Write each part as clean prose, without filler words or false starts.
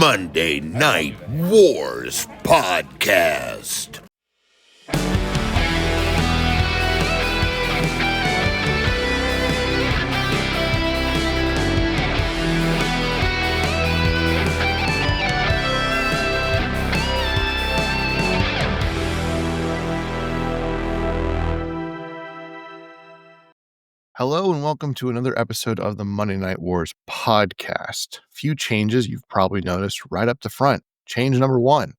Monday Night Wars podcast. Hello and welcome to another episode of the Monday Night Wars podcast. Few changes you've probably noticed right up the front. Change number one,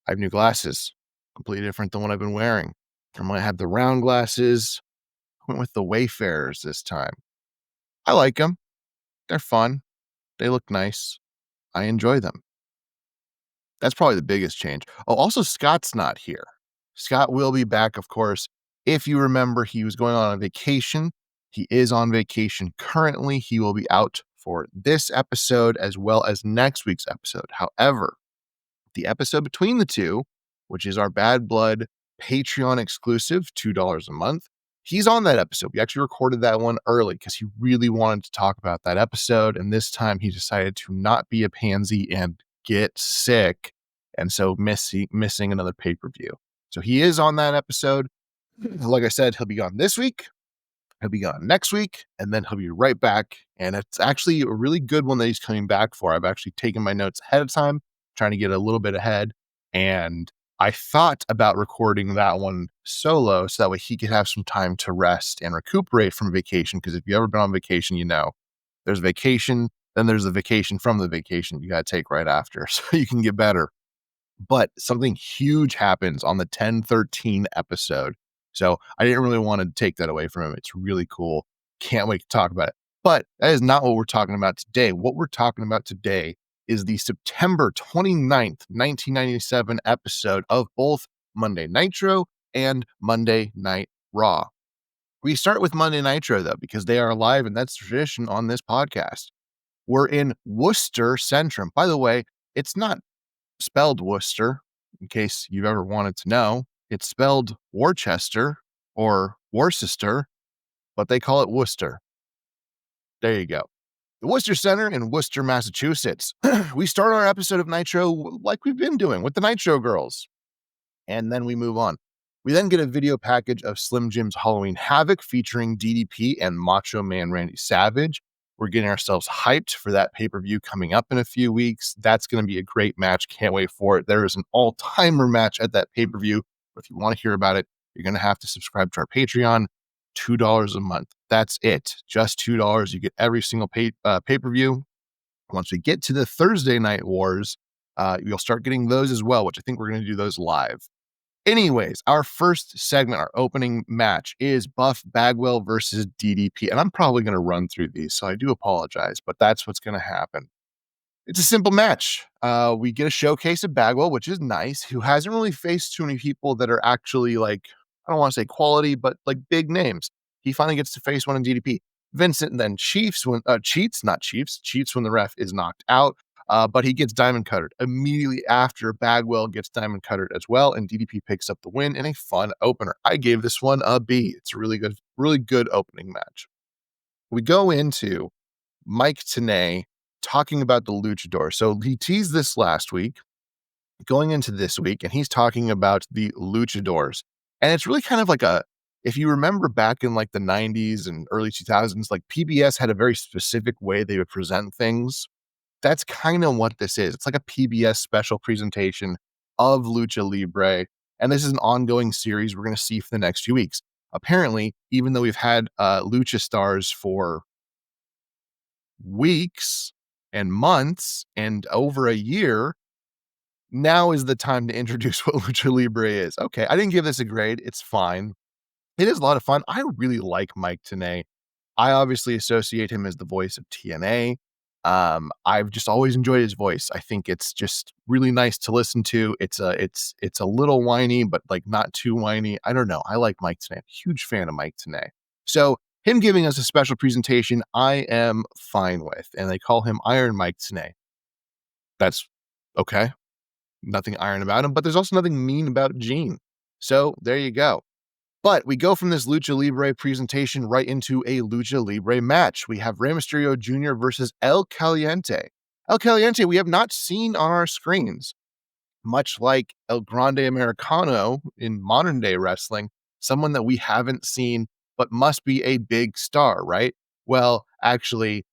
I have new glasses, completely different than what I've been wearing. Normally I have the round glasses, went with the Wayfarers this time. I like them. They're fun. They look nice. I enjoy them. That's probably the biggest change. Oh, also Scott's not here. Scott will be back, of course. If you remember, he was going on a vacation. He is on vacation currently. He will be out for this episode as well as next week's episode. However, the episode between the two, which is our Bad Blood Patreon exclusive, $2 a month, he's on that episode. We actually recorded that one early because he really wanted to talk about that episode. And this time he decided to not be a pansy and get sick. And so missing another pay-per-view. So he is on that episode. Like I said, he'll be gone this week. He'll be gone next week, and then he'll be right back. And it's actually a really good one that he's coming back for. I've actually taken my notes ahead of time, trying to get a little bit ahead. And I thought about recording that one solo so that way he could have some time to rest and recuperate from vacation. Because if you've ever been on vacation, you know there's vacation, then there's the vacation from the vacation you got to take right after so you can get better. But something huge happens on the 10/13 episode. So I didn't really want to take that away from him. It's really cool. Can't wait to talk about it. But that is not what we're talking about today. What we're talking about today is the September 29th, 1997 episode of both Monday Nitro and Monday Night Raw. We start with Monday Nitro, though, because they are live, and that's tradition on this podcast. We're in Worcester Centrum. By the way, it's not spelled Worcester, in case you've ever wanted to know. It's spelled Worcester or Worcester, but they call it Worcester. There you go. The Worcester Center in Worcester, Massachusetts. We start our episode of Nitro like we've been doing with the Nitro Girls. And then we move on. We then get a video package of Slim Jim's Halloween Havoc featuring DDP and Macho Man Randy Savage. We're getting ourselves hyped for that pay-per-view coming up in a few weeks. That's going to be a great match. Can't wait for it. There is an all-timer match at that pay-per-view. But if you want to hear about it, you're going to have to subscribe to our Patreon, $2 a month. That's it. Just $2. You get every single pay-per-view. Once we get to the Thursday Night Wars, you'll start getting those as well, which I think we're going to do those live. Anyways, our first segment, our opening match, is Buff Bagwell versus DDP. And I'm probably going to run through these, so I do apologize, but that's what's going to happen. It's a simple match. We get a showcase of Bagwell, which is nice, who hasn't really faced too many people that are actually like, I don't want to say quality, but like big names. He finally gets to face one in DDP. Vincent then cheats when the ref is knocked out. But he gets diamond cuttered immediately after Bagwell gets diamond cuttered as well, and DDP picks up the win in a fun opener. I gave this one a B. It's a really good opening match. We go into Mike Tenay talking about the luchador. So he teased this last week, going into this week, and he's talking about the luchadors. And it's really kind of like if you remember back in like the 90s and early 2000s, like PBS had a very specific way they would present things. That's kind of what this is. It's like a PBS special presentation of Lucha Libre. And this is an ongoing series we're going to see for the next few weeks. Apparently, even though we've had Lucha Stars for weeks and months and over a year, now is the time to introduce what Lucha Libre is. Okay, I didn't give this a grade. It's fine. It is a lot of fun. I really like Mike Tenay. I obviously associate him as the voice of TNA. I've just always enjoyed his voice. I think it's just really nice to listen to. It's a little whiny, but like not too whiny. I don't know. I like Mike Tenay. Huge fan of Mike Tenay. So him giving us a special presentation, I am fine with. And they call him Iron Mike Tenay. That's okay. Nothing iron about him, but there's also nothing mean about Gene. So there you go. But we go from this Lucha Libre presentation right into a Lucha Libre match. We have Rey Mysterio Jr. versus El Caliente. El Caliente, we have not seen on our screens, much like El Grande Americano in modern day wrestling, someone that we haven't seen but must be a big star, right? Well, actually,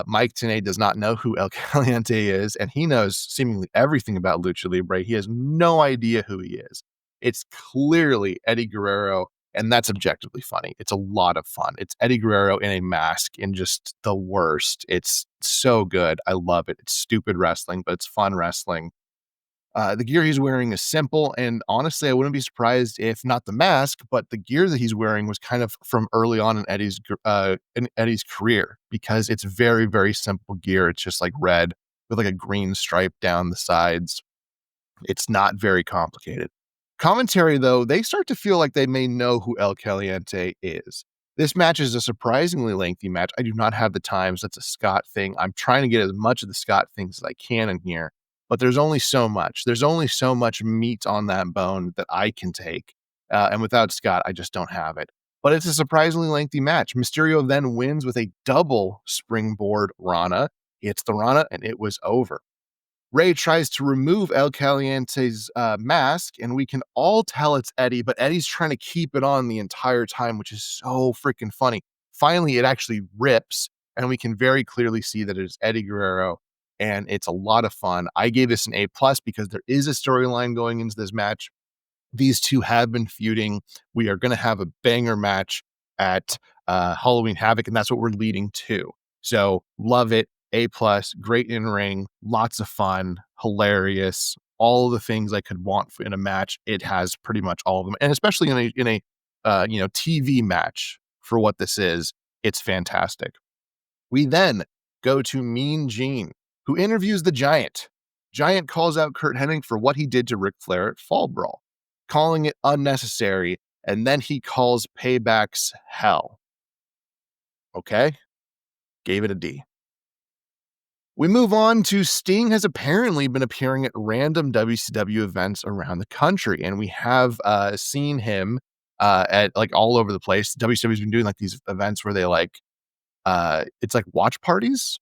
Mike Tenay does not know who El Caliente is, and he knows seemingly everything about Lucha Libre. He has no idea who he is. It's clearly Eddie Guerrero, and that's objectively funny. It's a lot of fun. It's Eddie Guerrero in a mask in just the worst. It's so good. I love it. It's stupid wrestling, but it's fun wrestling. The gear he's wearing is simple, and honestly, I wouldn't be surprised if not the mask, but the gear that he's wearing was kind of from early on in Eddie's career, because it's very, very simple gear. It's just like red with like a green stripe down the sides. It's not very complicated. Commentary, though, they start to feel like they may know who El Caliente is. This match is a surprisingly lengthy match. I do not have the times. That's a Scott thing. I'm trying to get as much of the Scott things as I can in here, but there's only so much. There's only so much meat on that bone that I can take. And without Scott, I just don't have it. But it's a surprisingly lengthy match. Mysterio then wins with a double springboard Rana. Hits the Rana, and it was over. Ray tries to remove El Caliente's mask, and we can all tell it's Eddie, but Eddie's trying to keep it on the entire time, which is so freaking funny. Finally, it actually rips, and we can very clearly see that it is Eddie Guerrero, and it's a lot of fun. I gave this an A+ because there is a storyline going into this match. These two have been feuding. We are going to have a banger match at Halloween Havoc, and that's what we're leading to. So love it. A+, great in ring, lots of fun, hilarious, all the things I could want in a match. It has pretty much all of them, and especially in a TV match for what this is, it's fantastic. We then go to Mean Gene, who interviews the Giant. Giant calls out Kurt Hennig for what he did to Ric Flair at Fall Brawl, calling it unnecessary, and then he calls Payback's hell. Okay, gave it a D. We move on to Sting has apparently been appearing at random WCW events around the country, and we have seen him at like all over the place. WCW's been doing like these events where they it's like watch parties,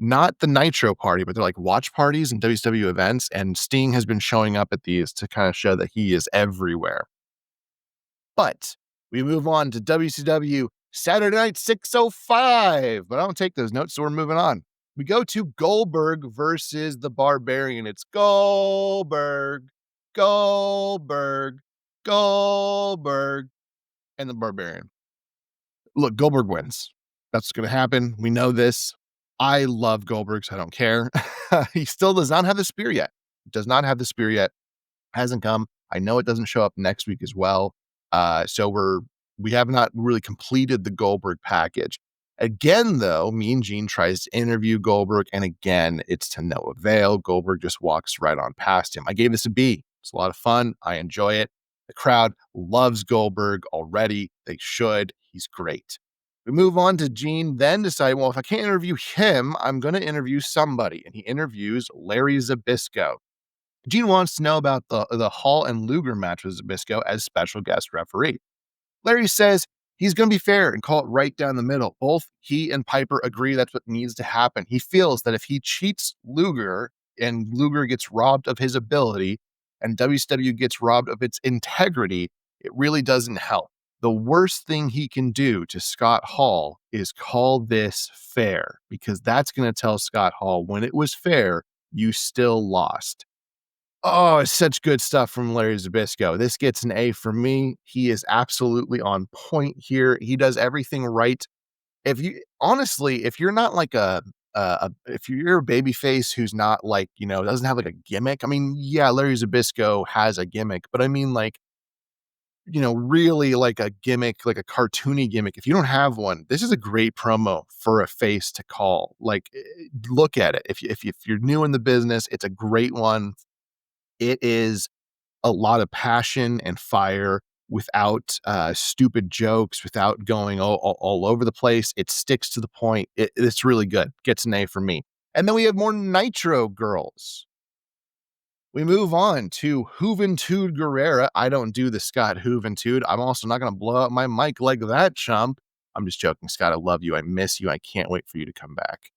not the Nitro party, but they're like watch parties and WCW events, and Sting has been showing up at these to kind of show that he is everywhere. But we move on to WCW Saturday Night 605, but I don't take those notes, so we're moving on. We go to Goldberg versus the Barbarian. It's Goldberg, Goldberg, Goldberg, and the Barbarian. Look, Goldberg wins. That's going to happen. We know this. I love Goldberg, so I don't care. He still does not have the spear yet. Does not have the spear yet. Hasn't come. I know it doesn't show up next week as well. So we have not really completed the Goldberg package. Again, though, Mean Gene tries to interview Goldberg, and again, it's to no avail. Goldberg just walks right on past him. I gave this a B. It's a lot of fun. I enjoy it. The crowd loves Goldberg already. They should. He's great. We move on to Gene, then decide, well, if I can't interview him, I'm going to interview somebody. And he interviews Larry Zbyszko. Gene wants to know about the Hall and Luger match with Zbyszko as special guest referee. Larry says he's going to be fair and call it right down the middle. Both he and Piper agree that's what needs to happen. He feels that if he cheats Luger and Luger gets robbed of his ability and WCW gets robbed of its integrity, it really doesn't help. The worst thing he can do to Scott Hall is call this fair, because that's going to tell Scott Hall when it was fair, you still lost. Oh, it's such good stuff from Larry Zbyszko. This gets an A for me. He is absolutely on point here. He does everything right. If you're not like if you're a babyface who's not like, doesn't have like a gimmick. I mean, yeah, Larry Zbyszko has a gimmick, but I mean like, really like a gimmick, like a cartoony gimmick. If you don't have one, this is a great promo for a face to call. Like, look at it. If you're new in the business, it's a great one. It is a lot of passion and fire without stupid jokes, without going all over the place. It sticks to the point. It's really good. Gets an A from me. And then we have more Nitro girls. We move on to Juventud Guerrera. I don't do the Scott Juventud. I'm also not going to blow out my mic like that, chump. I'm just joking, Scott. I love you. I miss you. I can't wait for you to come back.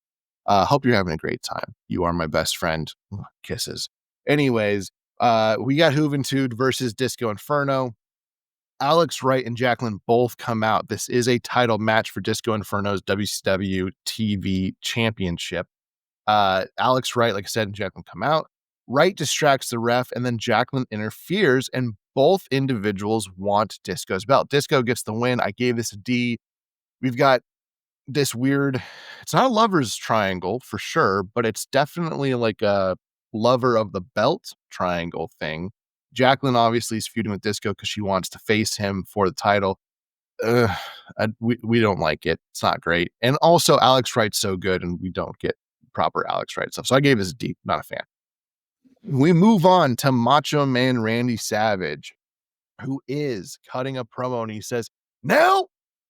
Hope you're having a great time. You are my best friend. Kisses. Anyways, we got Juventud versus Disco Inferno. Alex Wright and Jacqueline both come out. This is a title match for Disco Inferno's WCW TV Championship. Alex Wright, like I said, and Jacqueline come out. Wright distracts the ref, and then Jacqueline interferes, and both individuals want Disco's belt. Disco gets the win. I gave this a D. We've got this weird, it's not a lover's triangle for sure, but it's definitely like a lover of the belt triangle thing. Jacqueline obviously is feuding with Disco because she wants to face him for the title. We don't like it. It's not great. And also, Alex Wright's so good, and we don't get proper Alex Wright stuff. So I gave this a D. Not a fan. We move on to Macho Man Randy Savage, who is cutting a promo, and he says, "Now,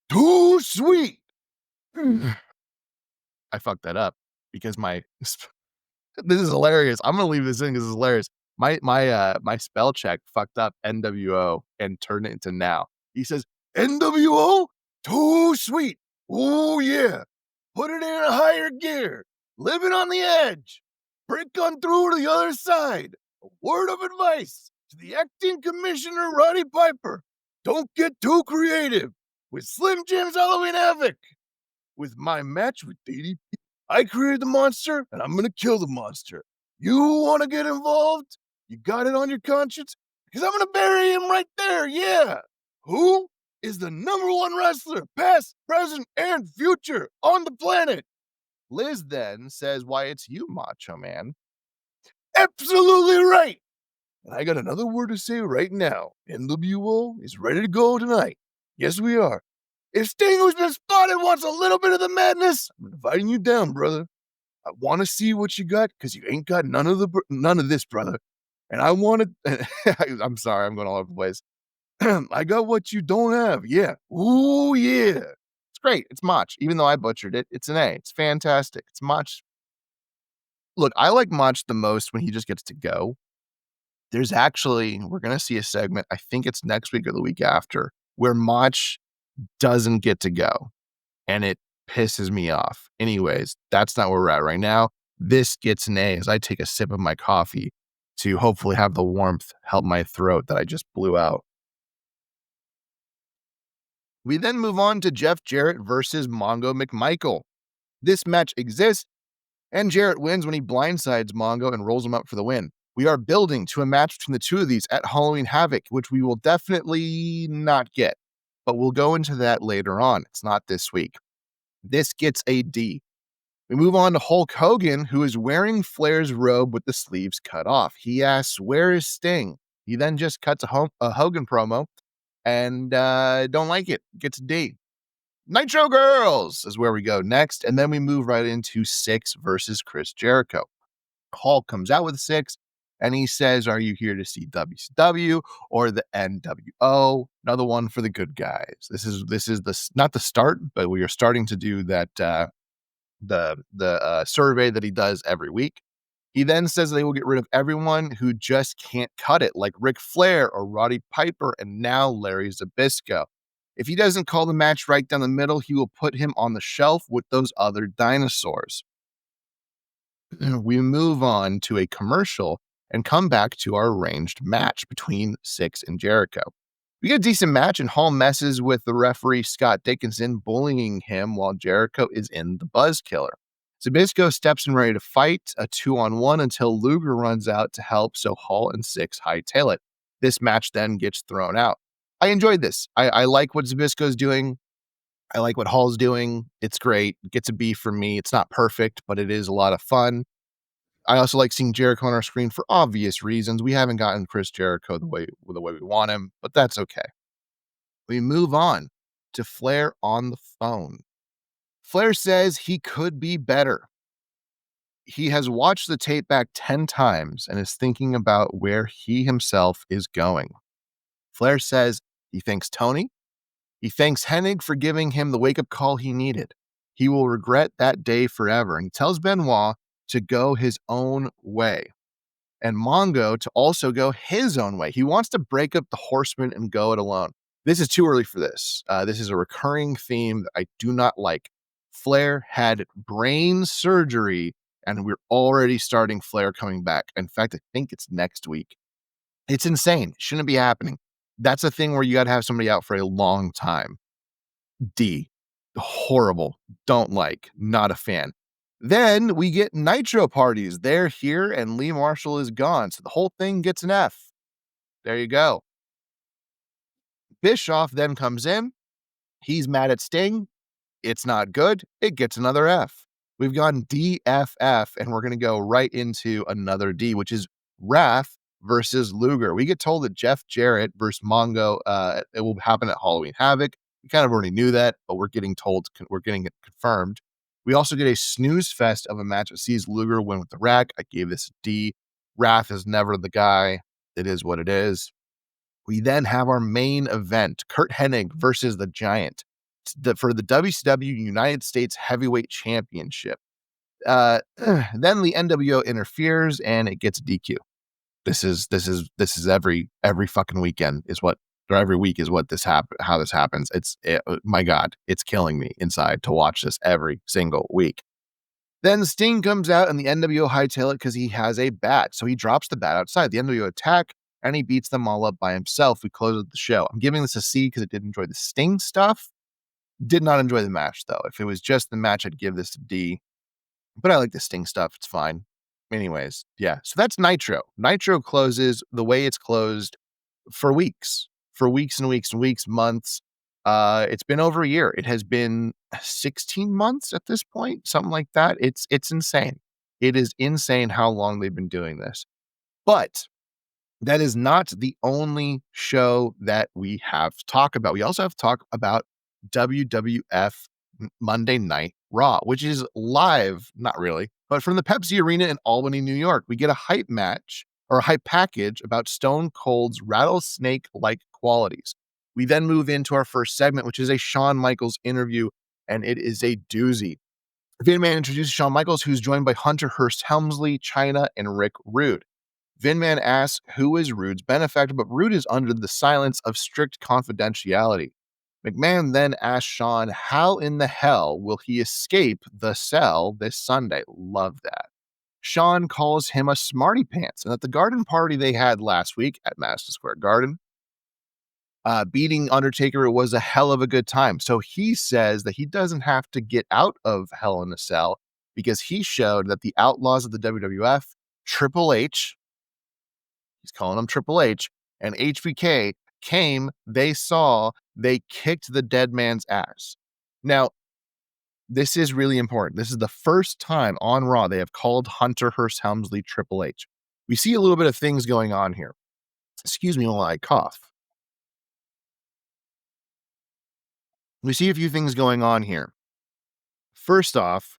too sweet." I fucked that up because this is hilarious. I'm gonna leave this in because it's hilarious. My spell check fucked up NWO and turned it into now. He says, "NWO, too sweet. Oh yeah. Put it in a higher gear. Living on the edge. Break on through to the other side. A word of advice to the acting commissioner, Roddy Piper. Don't get too creative with Slim Jim's Halloween Havoc. With my match with DDP, I created the monster, and I'm going to kill the monster. You want to get involved? You got it on your conscience? Because I'm going to bury him right there, yeah. Who is the number one wrestler, past, present, and future on the planet?" Liz then says, "Why, it's you, Macho Man." "Absolutely right. And I got another word to say right now. NWO is ready to go tonight. Yes, we are. If Sting, who's been spotted, wants a little bit of the madness, I'm inviting you down, brother. I want to see what you got because you ain't got none of this, brother. And I want to." I'm sorry, I'm going all over the place. "I got what you don't have. Yeah. Ooh, yeah. It's great. It's Mach. Even though I butchered it, it's an A. It's fantastic. It's Mach." Look, I like Mach the most when he just gets to go. There's actually, we're going to see a segment, I think it's next week or the week after, where Mach doesn't get to go. And it pisses me off. Anyways, that's not where we're at right now. This gets an A as I take a sip of my coffee to hopefully have the warmth help my throat that I just blew out. We then move on to Jeff Jarrett versus Mongo McMichael. This match exists, and Jarrett wins when he blindsides Mongo and rolls him up for the win. We are building to a match between the two of these at Halloween Havoc, which we will definitely not get, but we'll go into that later on. It's not this week. This gets a D. We move on to Hulk Hogan, who is wearing Flair's robe with the sleeves cut off. He asks, "Where is Sting?" He then just cuts a Hogan promo and don't like it. Gets a D. Nitro Girls is where we go next, and then we move right into Syxx versus Chris Jericho. Hulk comes out with Syxx, and he says, "Are you here to see WCW or the NWO?" Another one for the good guys. This is not the start, but we are starting to do that the survey that he does every week. He then says they will get rid of everyone who just can't cut it, like Ric Flair or Roddy Piper, and now Larry Zbyszko. If he doesn't call the match right down the middle, he will put him on the shelf with those other dinosaurs. We move on to a commercial and come back to our arranged match between Syxx and Jericho. We get a decent match, and Hall messes with the referee Scott Dickinson, bullying him while Jericho is in the Buzz Killer. Zbyszko steps in ready to fight a 2-on-1 until Luger runs out to help, so Hall and Syxx hightail it. This match then gets thrown out. I enjoyed this. I like what Zbyszko's doing. I like what Hall's doing. It's great. It gets a B from me. It's not perfect, but it is a lot of fun. I also like seeing Jericho on our screen for obvious reasons. We haven't gotten Chris Jericho the way we want him, but that's okay. We move on to Flair on the phone. Flair says he could be better. He has watched the tape back 10 times and is thinking about where he himself is going. Flair says he thanks Tony. He thanks Hennig for giving him the wake-up call he needed. He will regret that day forever. And he tells Benoit to go his own way, and Mongo to also go his own way. He wants to break up the Horsemen and go it alone. This is too early for this. This is a recurring theme that I do not like. Flair had brain surgery, and we're already starting Flair coming back. In fact, I think it's next week. It's insane. Shouldn't be happening. That's a thing where you got to have somebody out for a long time. D. Horrible. Don't like. Not a fan. Then we get Nitro parties. They're here and Lee Marshall is gone. So the whole thing gets an F. There you go. Bischoff then comes in. He's mad at Sting. It's not good. It gets another F. We've gone DFF, and we're going to go right into another D, which is Wrath versus Luger. We get told that Jeff Jarrett versus Mongo, it will happen at Halloween Havoc. We kind of already knew that, but we're getting it confirmed. We also get a snooze fest of a match that sees Luger win with the rack. I gave this a D. Wrath is never the guy. It is what it is. We then have our main event, Kurt Hennig versus the Giant for the WCW United States Heavyweight Championship. Then the NWO interferes and it gets a DQ. This is every fucking weekend or every week is how this happens. My God, it's killing me inside to watch this every single week. Then Sting comes out and the NWO hightail it because he has a bat. So he drops the bat outside. The NWO attack and he beats them all up by himself. We close the show. I'm giving this a C because I did enjoy the Sting stuff. Did not enjoy the match, though. If it was just the match, I'd give this a D. But I like the Sting stuff. It's fine. Anyways, yeah. So that's Nitro. Nitro closes the way it's closed for weeks. For weeks and weeks and weeks, months. It's been over a year. It has been 16 months at this point. Something like that. It's insane. It is insane how long they've been doing this. But that is not the only show that we have to talk about. We also have to talk about WWF Monday Night Raw, which is live, not really, but from the Pepsi Arena in Albany, New York. We get a hype match or a hype package about Stone Cold's rattlesnake-like qualities. We then move into our first segment, which is a Shawn Michaels interview, and it is a doozy. Vin Man introduces Shawn Michaels, who's joined by Hunter Hearst Helmsley, Chyna, and Rick Rude. Vin Man asks who is Rude's benefactor, but Rude is under the silence of strict confidentiality. McMahon then asks Shawn how in the hell will he escape the cell this Sunday. Love that. Shawn calls him a smarty pants, and at the garden party they had last week at Madison Square Garden, beating Undertaker was a hell of a good time. So he says that he doesn't have to get out of Hell in a Cell because he showed that the outlaws of the WWF, Triple H, he's calling him Triple H, and HBK came, they saw, they kicked the dead man's ass. Now, this is really important. This is the first time on Raw they have called Hunter Hearst Helmsley Triple H. We see a little bit of things going on here. Excuse me while I cough. We see a few things going on here. First off,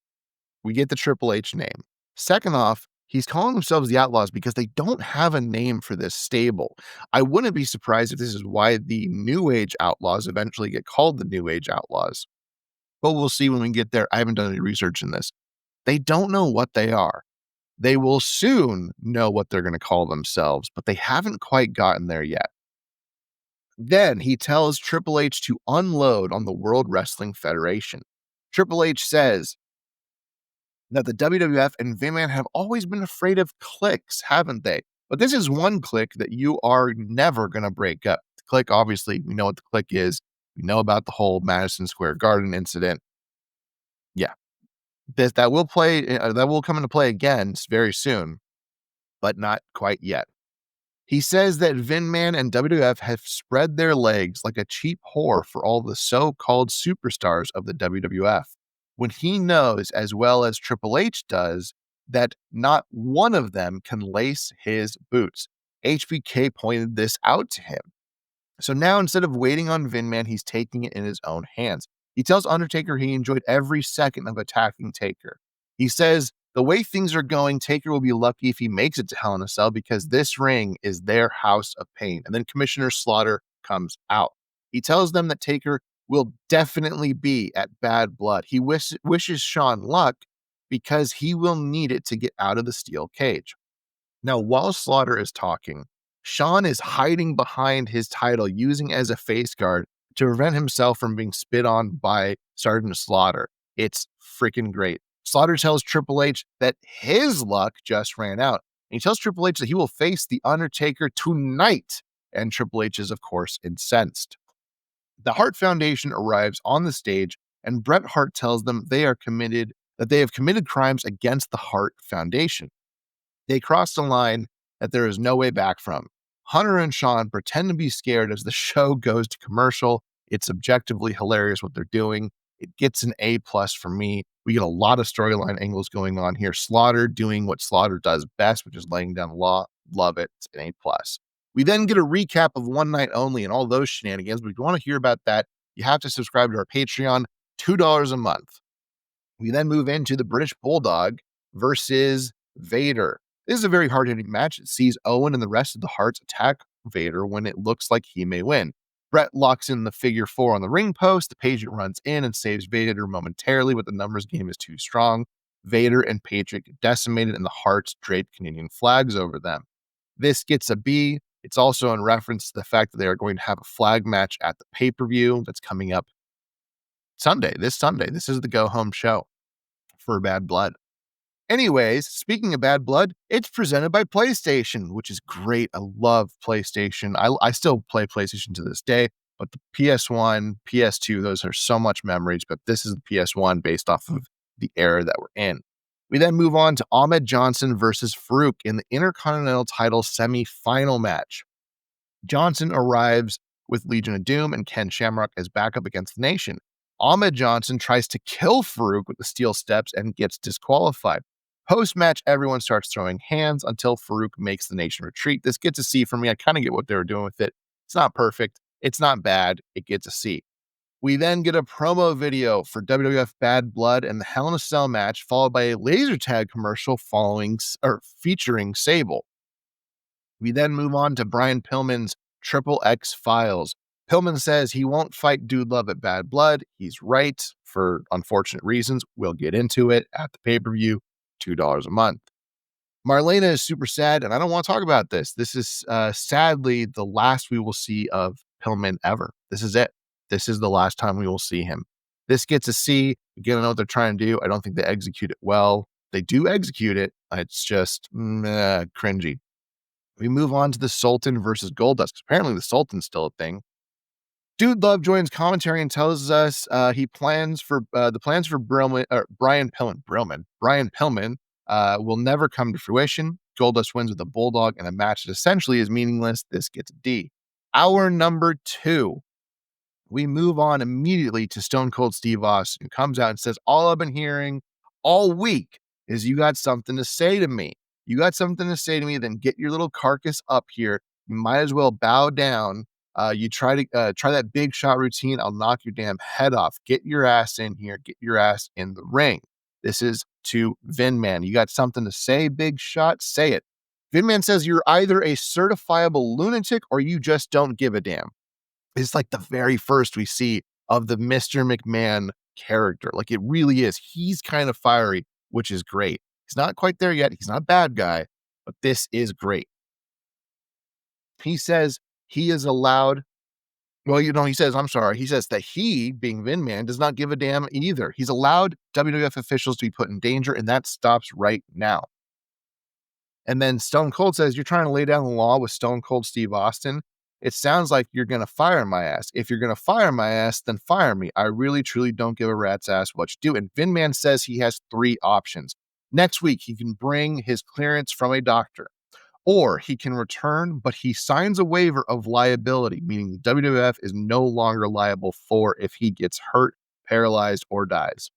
we get the Triple H name. Second off, he's calling themselves the Outlaws because they don't have a name for this stable. I wouldn't be surprised if this is why the New Age Outlaws eventually get called the New Age Outlaws. But we'll see when we get there. I haven't done any research in this. They don't know what they are. They will soon know what they're going to call themselves, but they haven't quite gotten there yet. Then he tells Triple H to unload on the World Wrestling Federation. Triple H says that the WWF and Vin Man have always been afraid of cliques, haven't they? But this is one clique that you are never going to break up. The clique, obviously, we know what the clique is. We know about the whole Madison Square Garden incident. Yeah, that will come into play again very soon, but not quite yet. He says that Vin Man and WWF have spread their legs like a cheap whore for all the so-called superstars of the WWF, when he knows, as well as Triple H does, that not one of them can lace his boots. HBK pointed this out to him. So now, instead of waiting on Vin Man, he's taking it in his own hands. He tells Undertaker he enjoyed every second of attacking Taker. He says, the way things are going, Taker will be lucky if he makes it to Hell in a Cell because this ring is their house of pain. And then Commissioner Slaughter comes out. He tells them that Taker will definitely be at Bad Blood. He wishes Shawn luck because he will need it to get out of the steel cage. Now, while Slaughter is talking, Shawn is hiding behind his title, using as a face guard to prevent himself from being spit on by Sergeant Slaughter. It's freaking great. Slaughter tells Triple H that his luck just ran out. And he tells Triple H that he will face The Undertaker tonight. And Triple H is, of course, incensed. The Hart Foundation arrives on the stage, and Bret Hart tells them they have committed crimes against the Hart Foundation. They cross the line that there is no way back from. Hunter and Sean pretend to be scared as the show goes to commercial. It's objectively hilarious what they're doing. It gets an A+ for me. We get a lot of storyline angles going on here. Slaughter doing what Slaughter does best, which is laying down the law. Love it. It's an A+. We then get a recap of One Night Only and all those shenanigans. But if you want to hear about that, you have to subscribe to our Patreon, $2 a month. We then move into the British Bulldog versus Vader. This is a very hard-hitting match. It sees Owen and the rest of the Harts attack Vader when it looks like he may win. Bret locks in the figure 4 on the ring post. The Patriot runs in and saves Vader momentarily, but the numbers game is too strong. Vader and Patriot get decimated, and the Harts drape Canadian flags over them. This gets a B. It's also in reference to the fact that they are going to have a flag match at the pay-per-view that's coming up this Sunday. This is the go-home show for Bad Blood. Anyways, speaking of Bad Blood, it's presented by PlayStation, which is great. I love PlayStation. I still play PlayStation to this day, but the PS1, PS2, those are so much memories, but this is the PS1 based off of the era that we're in. We then move on to Ahmed Johnson versus Farouk in the Intercontinental title semi-final match. Johnson arrives with Legion of Doom and Ken Shamrock as backup against the Nation. Ahmed Johnson tries to kill Farouk with the steel steps and gets disqualified. Post-match, everyone starts throwing hands until Farouk makes the Nation retreat. This gets a C for me. I kind of get what they were doing with it. It's not perfect. It's not bad. It gets a C. We then get a promo video for WWF Bad Blood and the Hell in a Cell match, followed by a laser tag commercial featuring Sable. We then move on to Brian Pillman's Triple X Files. Pillman says he won't fight Dude Love at Bad Blood. He's right for unfortunate reasons. We'll get into it at the pay-per-view. $2 a month. Marlena is super sad, and I don't want to talk about this. This is sadly the last we will see of Pillman ever. This is it. This is the last time we will see him. This gets a C. Again, I know what they're trying to do. I don't think they execute it well. They do execute it. It's just cringy. We move on to the Sultan versus Goldust. Apparently, the Sultan's still a thing. Dude Love joins commentary and tells us the plans for Brian Pillman will never come to fruition. Goldust wins with a bulldog in a match that essentially is meaningless. This gets a D. Hour number 2. We move on immediately to Stone Cold Steve Austin, who comes out and says, all I've been hearing all week is you got something to say to me. You got something to say to me, then get your little carcass up here. You might as well bow down. You try that big shot routine. I'll knock your damn head off. Get your ass in here. Get your ass in the ring. This is to Vin Man. You got something to say, big shot? Say it. Vin Man says you're either a certifiable lunatic or you just don't give a damn. It's like the very first we see of the Mr. McMahon character. Like it really is. He's kind of fiery, which is great. He's not quite there yet. He's not a bad guy, but this is great. He says he is allowed. He says that he, being Vin Man, does not give a damn either. He's allowed WWF officials to be put in danger, and that stops right now. And then Stone Cold says, you're trying to lay down the law with Stone Cold Steve Austin. It sounds like you're going to fire my ass. If you're going to fire my ass, then fire me. I really, truly don't give a rat's ass what you do. And Vin Man says he has 3 options. Next week, he can bring his clearance from a doctor. Or he can return, but he signs a waiver of liability, meaning the WWF is no longer liable for if he gets hurt, paralyzed, or dies.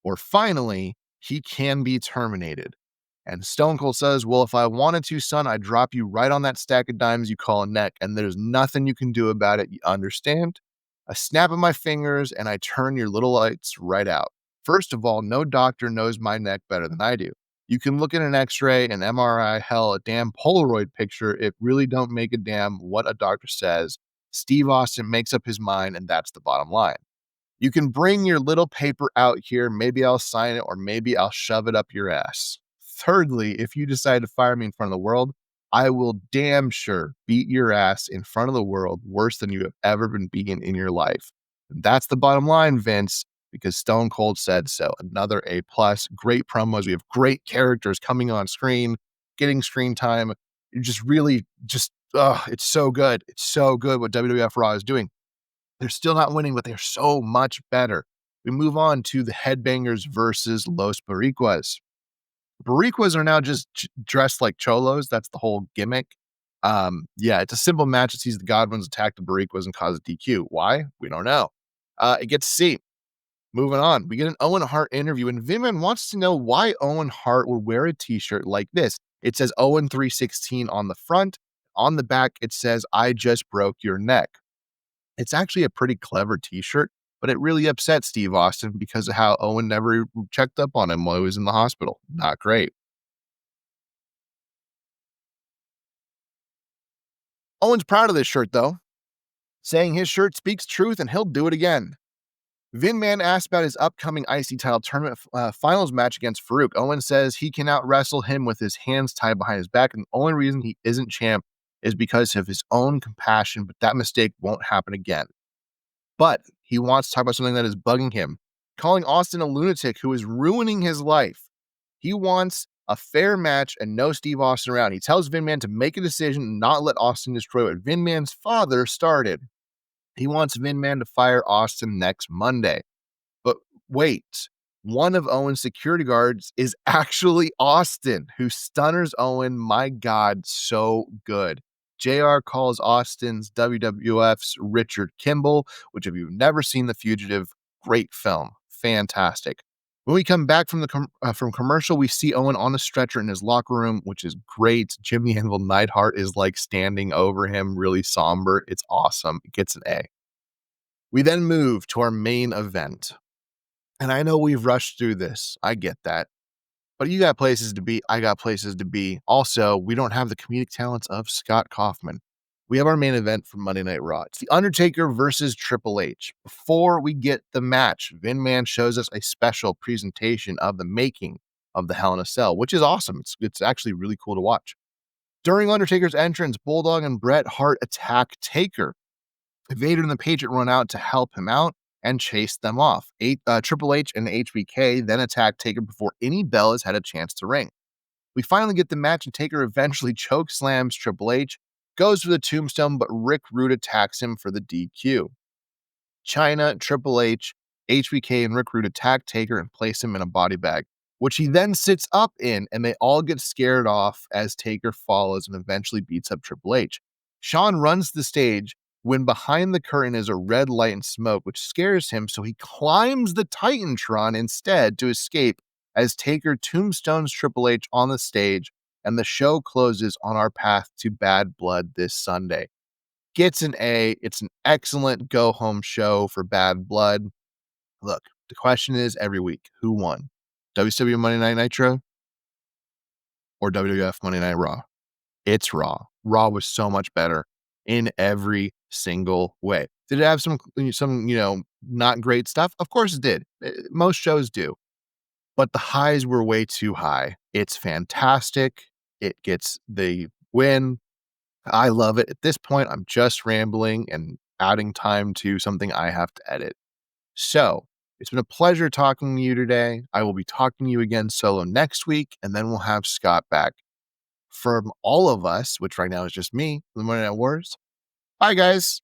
Or finally, he can be terminated. And Stone Cold says, well, if I wanted to, son, I'd drop you right on that stack of dimes you call a neck, and there's nothing you can do about it. You understand? A snap of my fingers, and I turn your little lights right out. First of all, no doctor knows my neck better than I do. You can look at an x-ray, an MRI, hell, a damn Polaroid picture. It really don't make a damn what a doctor says. Steve Austin makes up his mind, and that's the bottom line. You can bring your little paper out here. Maybe I'll sign it, or maybe I'll shove it up your ass. Thirdly, if you decide to fire me in front of the world, I will damn sure beat your ass in front of the world worse than you have ever been beaten in your life. And that's the bottom line, Vince. because Stone Cold said so. Another A+. Great promos. We have great characters coming on screen, getting screen time. You just really it's so good. It's so good what WWF Raw is doing. They're still not winning, but they're so much better. We move on to the Headbangers versus Los Boricuas. Boricuas are now just dressed like cholos. That's the whole gimmick. It's a simple match. It sees the Godwins attack the Boricuas and cause a DQ. Why? We don't know. It gets C. Moving on, we get an Owen Hart interview, and Vinman wants to know why Owen Hart would wear a t-shirt like this. It says Owen 316 on the front. On the back, it says, I just broke your neck. It's actually a pretty clever t-shirt, but it really upset Steve Austin because of how Owen never checked up on him while he was in the hospital. Not great. Owen's proud of this shirt, though, saying his shirt speaks truth and he'll do it again. Vin Man asked about his upcoming IC title tournament finals match against Farouk. Owen says he can out wrestle him with his hands tied behind his back, and the only reason he isn't champ is because of his own compassion, but that mistake won't happen again. But he wants to talk about something that is bugging him, calling Austin a lunatic who is ruining his life. He wants a fair match and no Steve Austin around. He tells Vin Man to make a decision and not let Austin destroy what Vin Man's father started. He wants Vin Man to fire Austin next Monday. But wait, one of Owen's security guards is actually Austin, who stunners Owen. My God, so good. JR calls Austin's WWF's Richard Kimball, which if you've never seen The Fugitive, great film. Fantastic. When we come back from from commercial, we see Owen on a stretcher in his locker room, which is great. Jimmy Anvil Neidhart is like standing over him, really somber. It's awesome. It gets an A. We then move to our main event. And I know we've rushed through this. I get that. But you got places to be. I got places to be. Also, we don't have the comedic talents of Scott Kaufman. We have our main event for Monday Night Raw. It's The Undertaker versus Triple H. Before we get the match, Vin Man shows us a special presentation of the making of the Hell in a Cell, which is awesome. It's actually really cool to watch. During Undertaker's entrance, Bulldog and Bret Hart attack Taker. Vader and the Patriot run out to help him out and chase them off. Triple H and HBK then attack Taker before any bell has had a chance to ring. We finally get the match, and Taker eventually choke slams Triple H, goes for the tombstone, but Rick Rude attacks him for the DQ. China, Triple H, HBK, and Rick Rude attack Taker and place him in a body bag, which he then sits up in, and they all get scared off as Taker follows and eventually beats up Triple H. Shawn runs the stage when behind the curtain is a red light and smoke, which scares him, so he climbs the Titantron instead to escape as Taker tombstones Triple H on the stage, and the show closes on our path to Bad Blood this Sunday. Gets an A. It's an excellent go-home show for Bad Blood. Look, the question is every week, who won? WCW Monday Night Nitro or WWF Monday Night Raw? It's Raw. Raw was so much better in every single way. Did it have some not great stuff? Of course it did. Most shows do. But the highs were way too high. It's fantastic. It gets the win. I love it. At this point, I'm just rambling and adding time to something I have to edit. So it's been a pleasure talking to you today. I will be talking to you again solo next week, and then we'll have Scott back. From all of us, which right now is just me, the Monday Night Wars. Bye, guys.